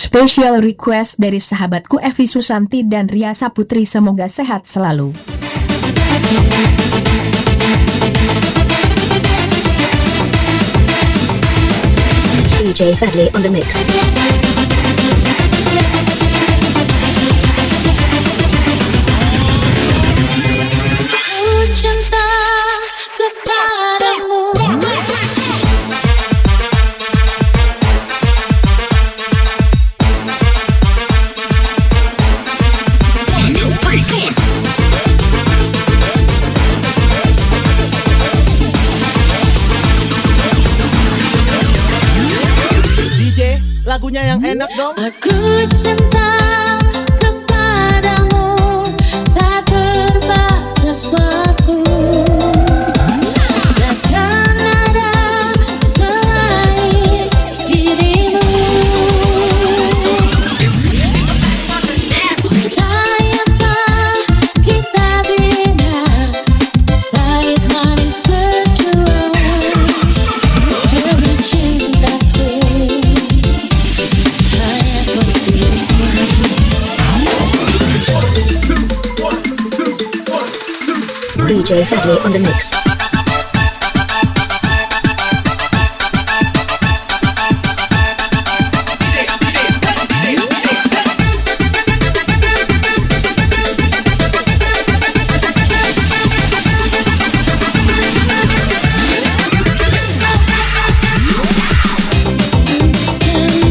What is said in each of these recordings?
Special request dari sahabatku Evi Susanti dan Ria Saputri, semoga sehat selalu. DJ Fadli on the mix. Ku cinta kepadamu. DJ, lagunya yang enak dong. Aku cinta kepadamu, tak terbatas waktu. Takkan ada selain dirimu. Cinta yang telah kita bina, pahit manis berdua. Demi cintaku, hanya untukmu. DJ Fadli on the mix.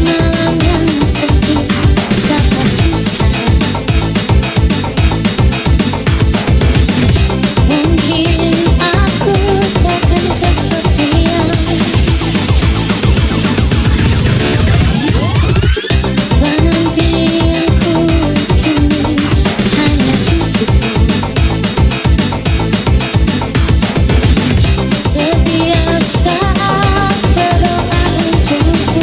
Malam yang sepi dapat bicara. Mungkin aku takkan kesepian. Penantianku kini hanya untukmu. Setiap saat berdoa untukmu.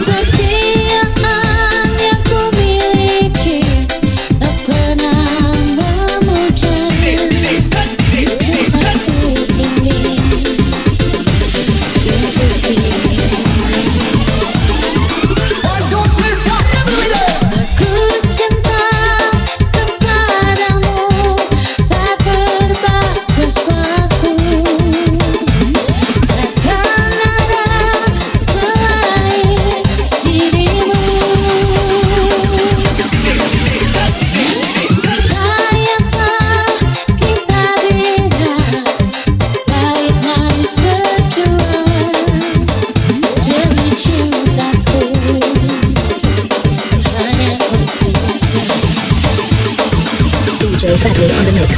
Kesetiaan yang ku miliki tak pernah memudahnya. Cintaku ini untuk dirimu. Aku cinta kepadamu, tak terbatas waktu. Takkan ada selain dirimu. Cinta yang telah kita bina, pahit manis berdua. Demi cintaku, hanya untukmu. DJ Fadli on the mix.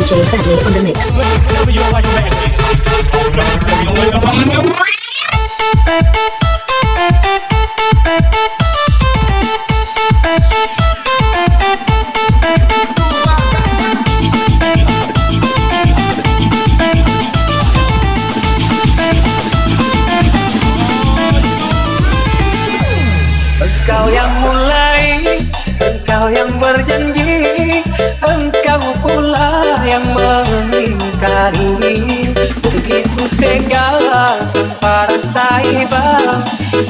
DJ Fadli on the mix. Engkau yang mulai, engkau yang berjanji, engkau pula yang mengingkari. Begitu tega tanpa rasa iba,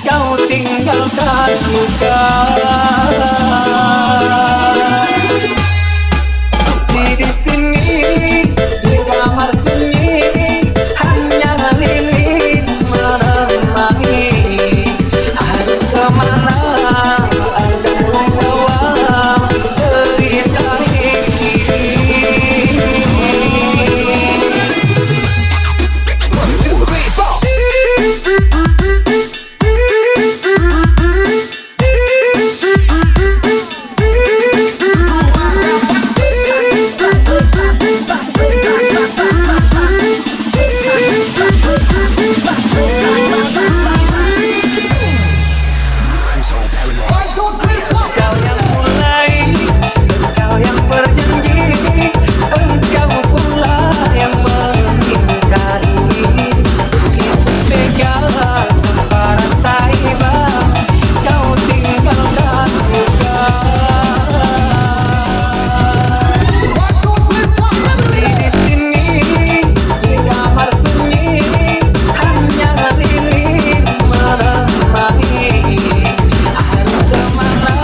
kau tinggalkan luka. Masih di sini, di kamar sunyi, hanya lilin menemani. Harus kemana anda membawa cerita ini? Engkau yang mulai, engkau yang berjanji, engkau pula yang mengingkari. Begitu tega tanpa rasa iba, kau tinggalkan luka. Masih di sini, di kamar sunyi, hanya lilin menemani. Harus kemana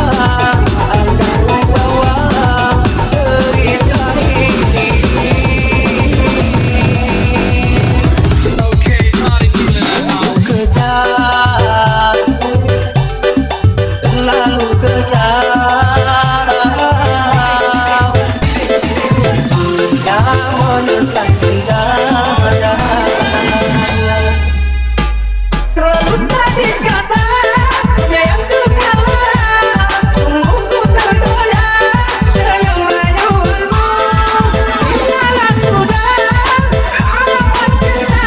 anda membawa cerita ini? Kejar, terlalu kejar, yang menyesatkan dada. Terlalu sadis katanya yang terkalah, sungguh ku tergoda dengan rayuanmu. Salah sudah harapan kita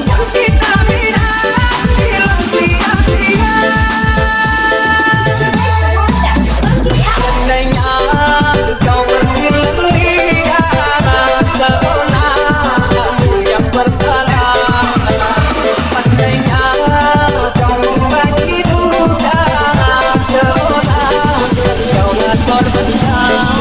yang kita bina hilang sia-sia. Seandainya kau bersilang seolah kamu yang bersalah. Pandainya kau membagi duka, seolah kaulah korban salah.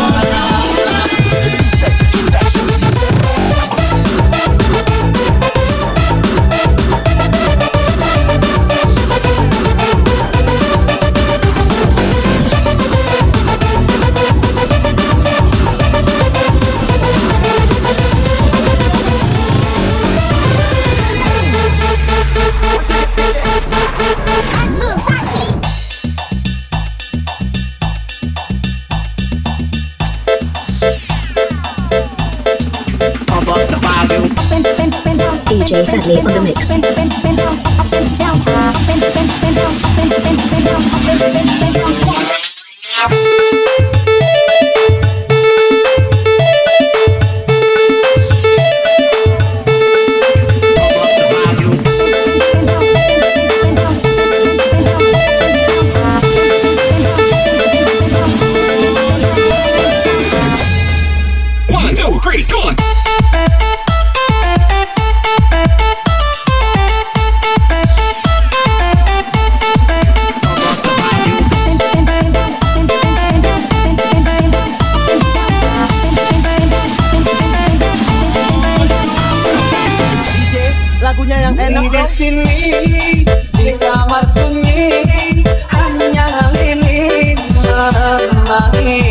DJ Fadli on the mix. One, two, three, go on. DJ, lagunya yang enak Di dong. sini, di kamar sunyi, hanya lilin menemani.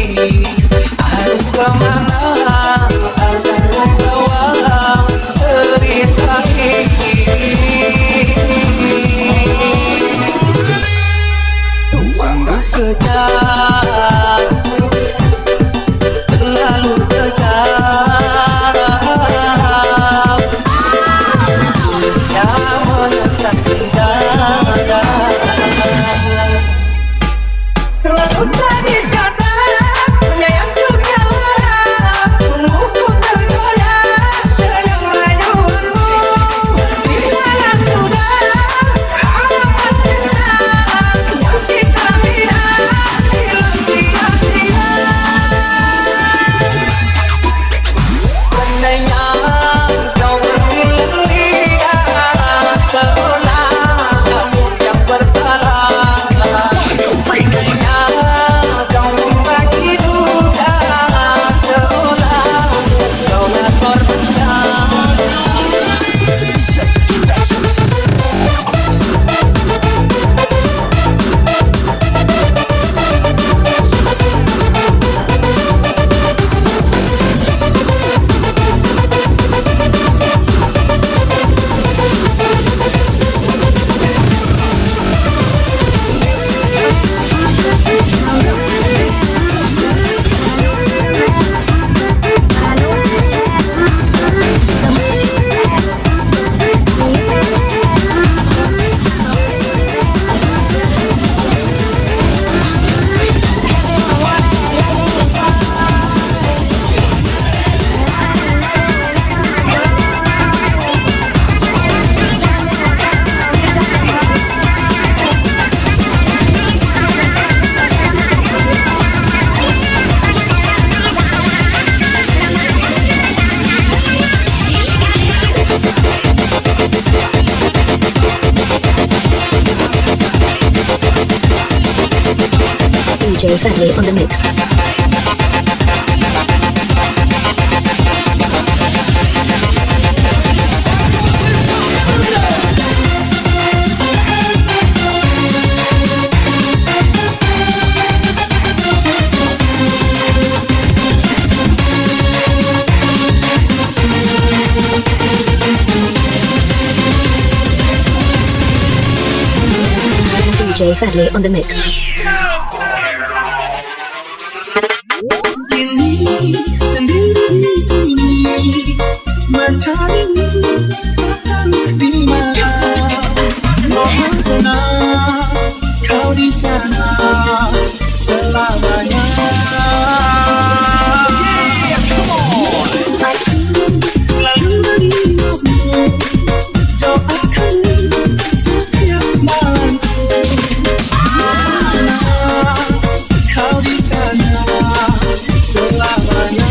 Harus kemana anda membawa cerita ini? Sungguh kejar, terlalu kejar, yang menyesatkan DJ Fadli on the mix. DJ Fadli on the mix. Ini sendiri di sini mencarimu, tak tahu di mana. Semoga tenang kau di sana selamanya. Aku selalu mengingatmu, doakanmu setiap malamku. Semoga kau di sana selamanya.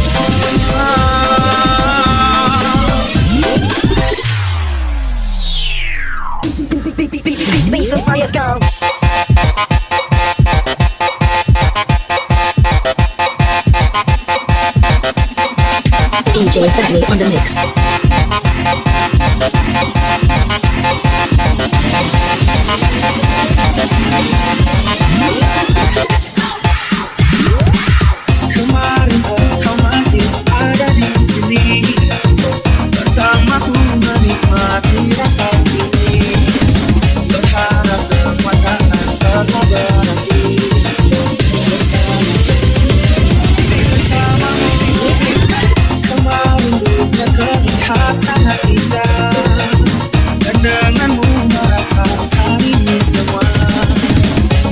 Beat some fire, let's go. DJ Fadli on the mix. Kemarin kau masih ada di sini, bersamaku menikmati rasa ini. Berharap semua takkan pernah berhenti. Bersamamu, kemarin dunia terlihat sangat indah, dan denganmu merasakan ini semua.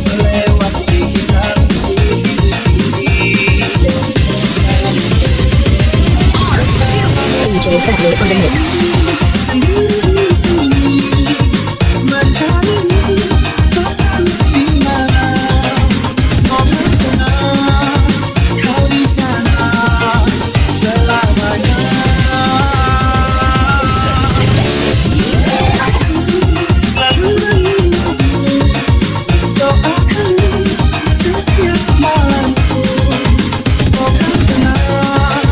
Melewati hitam putih hidup ini. DJ Fadli on the mix. Sendiri di sini mencarimu, tak tahu di mana. Semoga tenang kau di sana selamanya. Aku selalu mengingatmu, doakanmu setiap malamku. Semoga tenang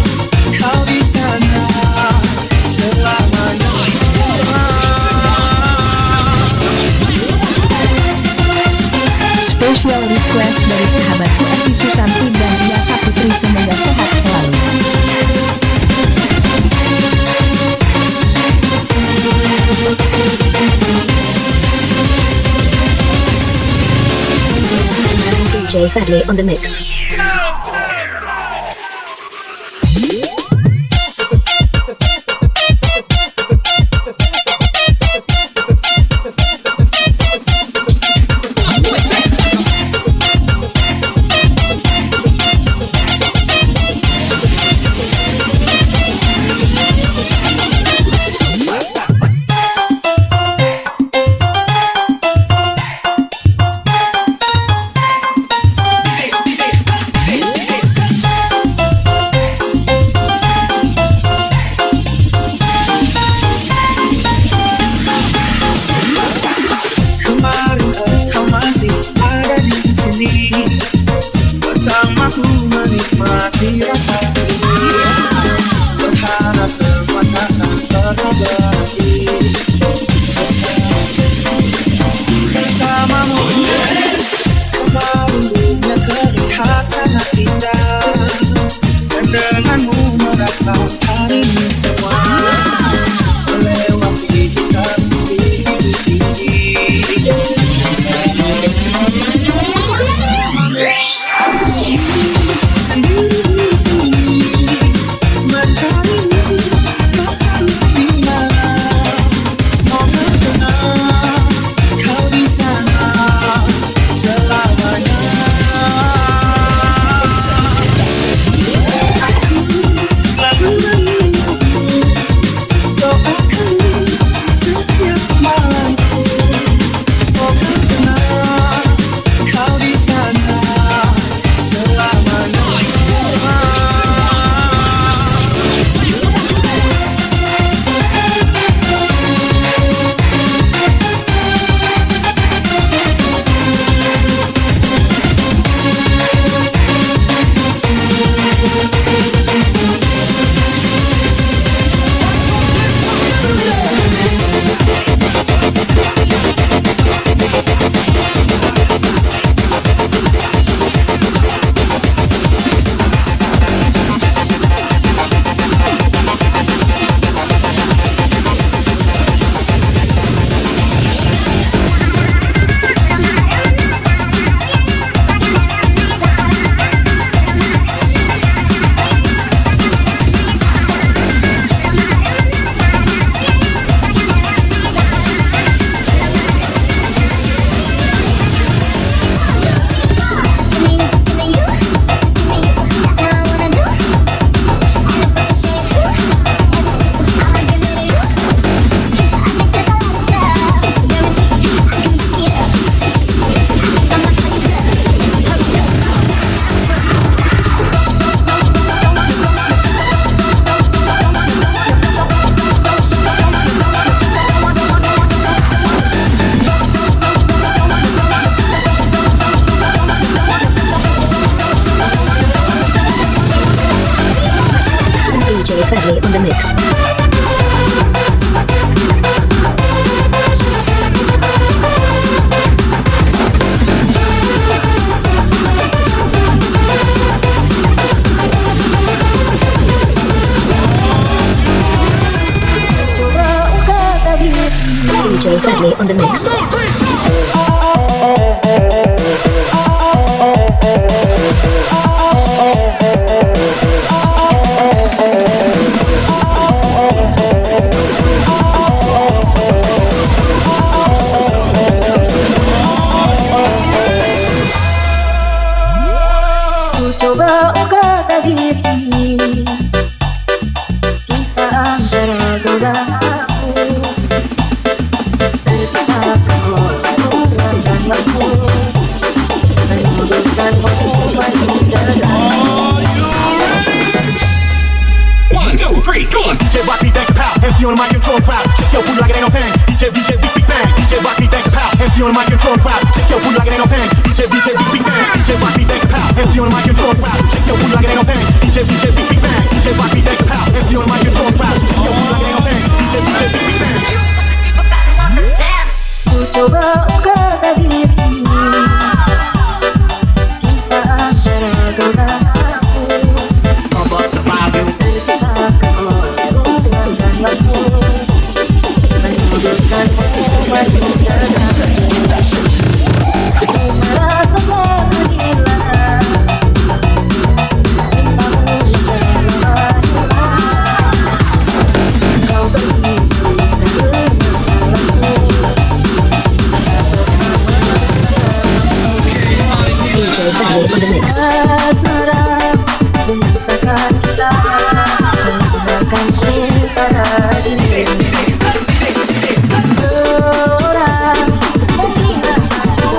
kau di sana selamanya. Special request dari sahabatku Evi Susanti dan Riasa Putri, semoga sehat selalu. DJ Fadli on the mix. on the mix. DJ Fadli on the mix. Coba ungkapkan diri, kisah antara kau dan aku. Terpisahkan hubungan dan aku, menyudutkan hubungan kita. 1, 2, 3, go on. DJ rock me, thank the pow. MC on the mic, control crowd. Shake your booty like it ain't no thing. DJ, big, big bang. DJ rock me, thank the pow. MC on the mic, control crowd. Shake your booty like it ain't no thing. DJ, big bang. DJ rock me, thank the pow. MC on the mic, control crowd. Shake your booty like it ain't no thing. DJ, big bang. DJ rock me, thank the pow. MC on the mic, control crowd. Shake your booty like it ain't no thing. DJ, big bang. Ku coba ungkapkan diri, kisah antara kau dan aku. Terpisahkan hubungan dan aku, menyudutkan hubungan kita. Ku merasa telah kehilangan cintamu yang lemah. Kau begitu dengan salahku. DJ Fadli on the mix. Asmara memisahkan kita, menggunakan pada diri. Orang mengira aku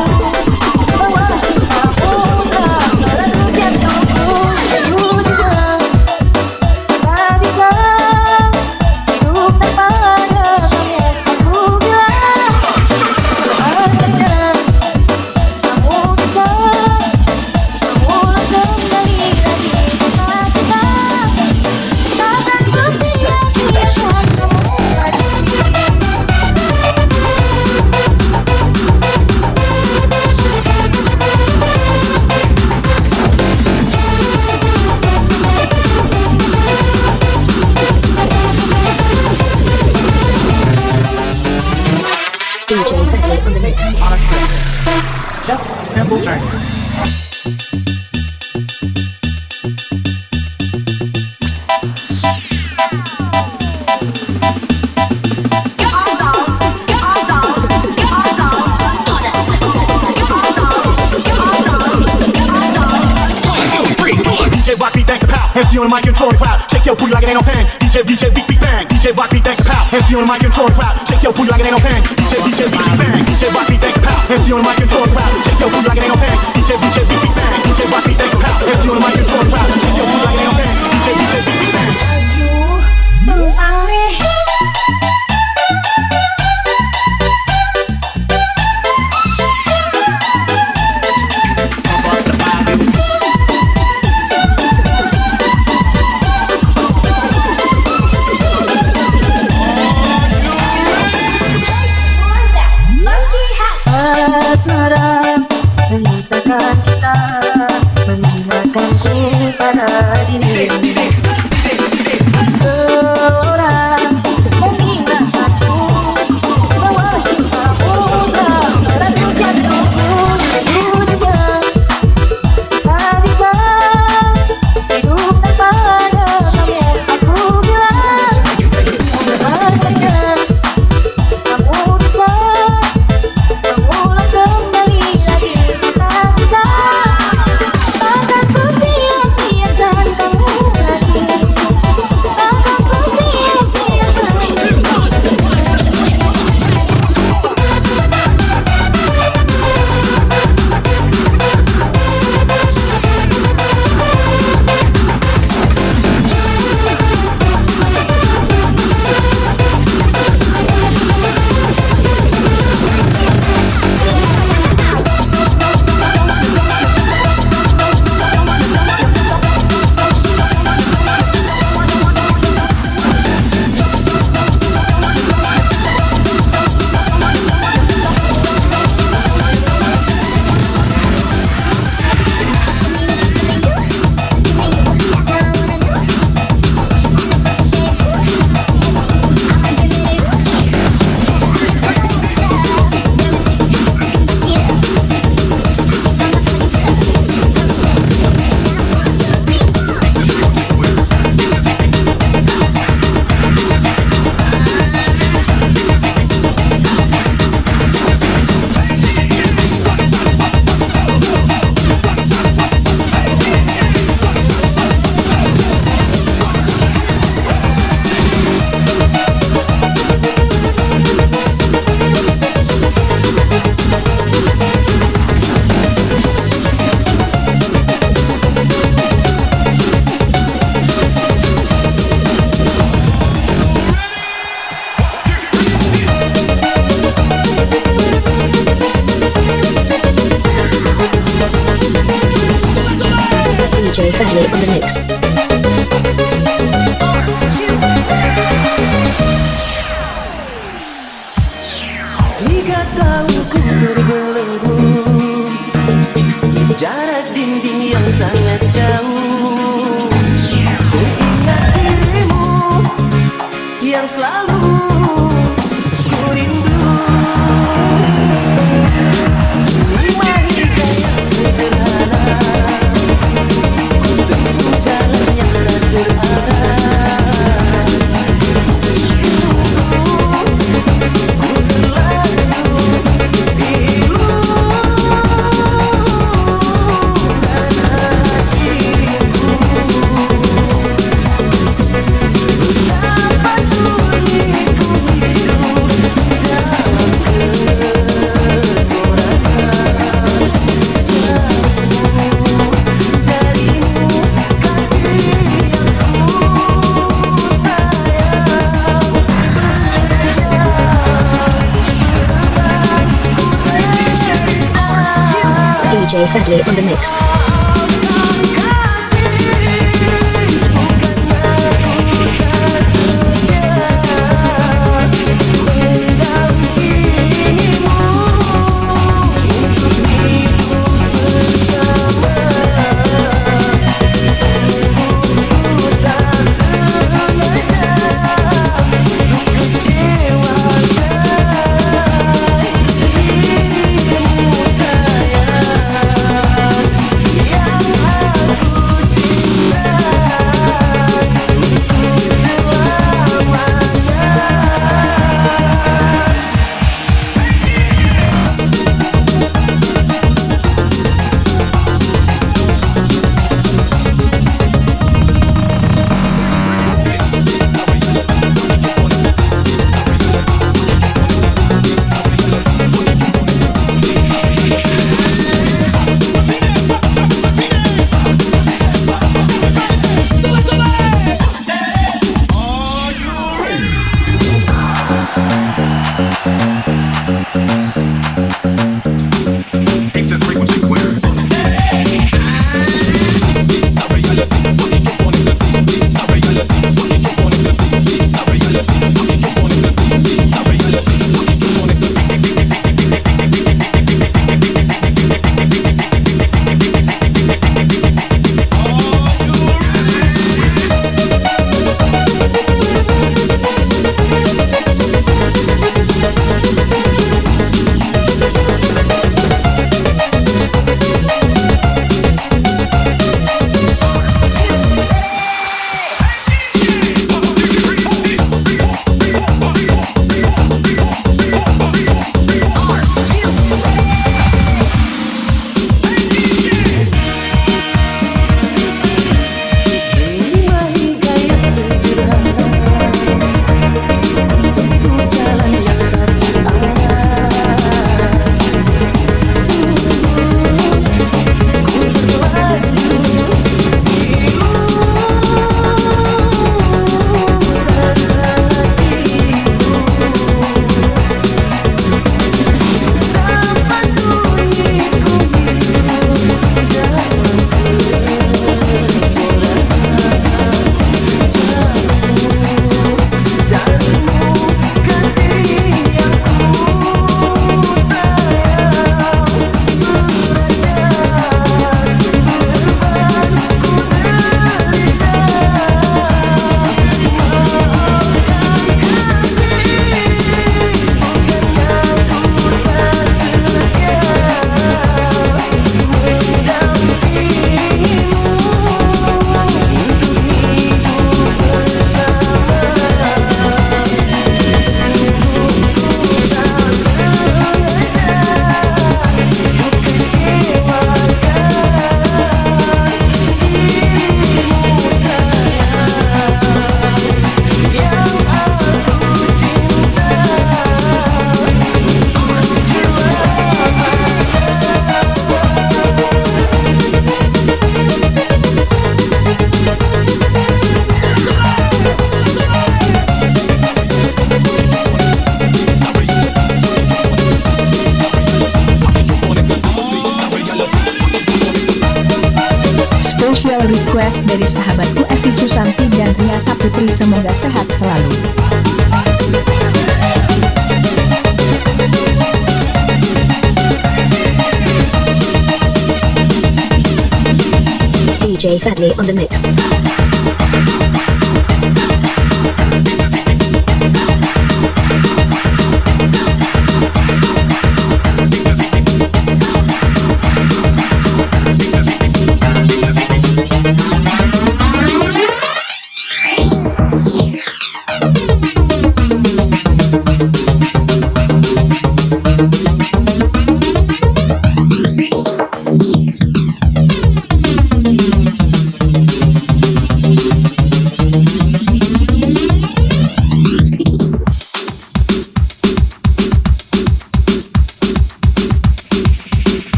bahwa kita bukan balas jatuhku. Aku juga tak bisa hidup tanpa kamu. Aku bilang seandainya kamu bisa ulang kembali lagi kita, takkan ku sia-siakan kamu lagi. DJ Fadli on the mix. Just a simple journey. DJ rock me, thank the pow. MC on the mic, control the crowd. Shake your booty like it ain't no thing. DJ, big bang. DJ rock me, thank the pow. MC on the mic, control the crowd. Shake your booty like it ain't no thing. DJ, big bang. DJ rock me, thank the pow. MC on the mic, control the crowd. Shake your booty like it ain't no thing. DJ, big bang. DJ rock me, thank the pow. MC on the mic, control the crowd. Shake your booty like it ain't no thing. DJ, big bang. Asmara memisahkan kita, menghinakan ku pada diri. Orang mengira aku bahwa kita bukan balas jatuhku. Aku juga tak bisa hidup tanpa kamu. Aku bilang seandainya kamu bisa ulang kembali lagi kita, takkan ku sia-siakan kamu Fadli on the mix. Tiga tahunku terbelenggu, jarak dinding yang sangat jauh. Ku ingat dirimu yang selalu ku rindu. Lima hidayah sederhana, ku tempuh jalan yang tak terarah. DJ Fadli on the mix. Yeah. request dari sahabatku Evi Susanti dan Ria Saputri, semoga sehat selalu. DJ Fadli on the mix.